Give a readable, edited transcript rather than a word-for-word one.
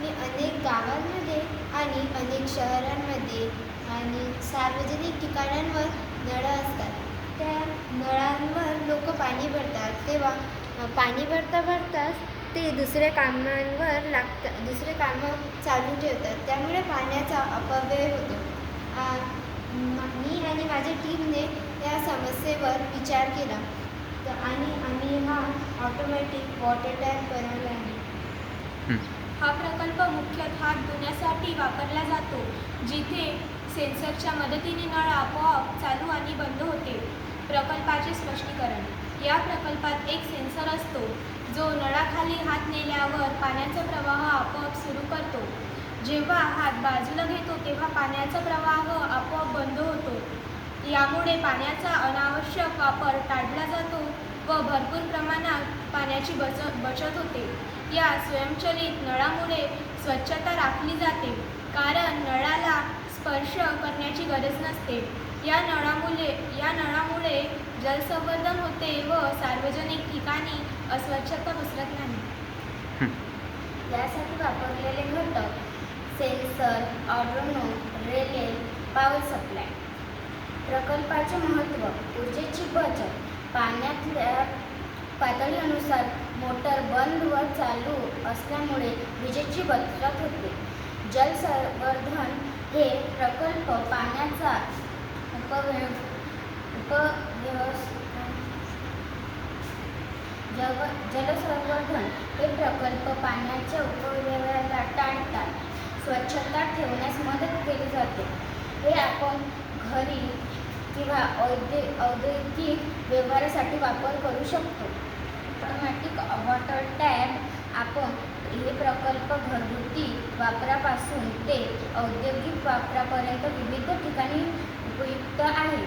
मी अनेक गावांमध्ये आणि अनेक शहरांमध्ये आणि सार्वजनिक ठिकाणांवर नळं असतात. त्या नळांवर लोक पाणी भरतात. तेव्हा पाणी भरताच ते दुसरे कामं चालू ठेवतात. त्यामुळे पाण्याचा अपव्यय होतो. मी आणि माझ्या टीमने या समस्येवर विचार केला आणि आम्ही हा ऑटोमॅटिक वॉटर टॅप बनवला आहे. हा प्रकल्प मुख्यतः हात धुण्यासाठी वापरला जातो, जिथे सेन्सरच्या मदतीने नळ आपोआप चालू आणि बंद होते. प्रकल्पाचे स्पष्टीकरण. या प्रकल्पात एक सेन्सर असतो, जो नळाखाली हात नेल्यावर पाण्याचा प्रवाह आपोआप सुरू करतो. जेव्हा हात बाजूला घेतो तेव्हा पाण्याचा प्रवाह आपोआप बंद होतो. यामुळे पाण्याचा अनावश्यक वापर टाळला जातो व भरपूर प्रमाणात पाण्याची बचत होते. या स्वयंचलित नळामुळे स्वच्छता राखली जाते, कारण नळाला स्पर्श करण्याची गरज नसते. या नळामुळे जलसंवर्धन होते व सार्वजनिक ठिकाणी अस्वच्छता पसरत नाही. यासाठी वापरलेले घटक सेन्सर, आर्डुनो, रेले, पॉवर सप्लाय. प्रकल्पाचे महत्त्व. ऊर्जेची बचत. पाण्यातल्या पातळीनुसार मोटर बंद व चालू असल्यामुळे विजेची बचत होते. जलसंवर्धन. हे प्रकल्प पाण्याचा जलसंवर्धन हे प्रकल्प पाण्याच्या अपव्ययाला टाळतात. स्वच्छता ठेवण्यास मदत केली जाते. हे आपण घरी किंवा औद्योगिक व्यवहारासाठी वापर करू शकतो. Automatic water tap. आपण हे प्रकल्प घरगुती वापरापासून ते औद्योगिक वापरापर्यंत विविध ठिकाणी उपयुक्त आहे.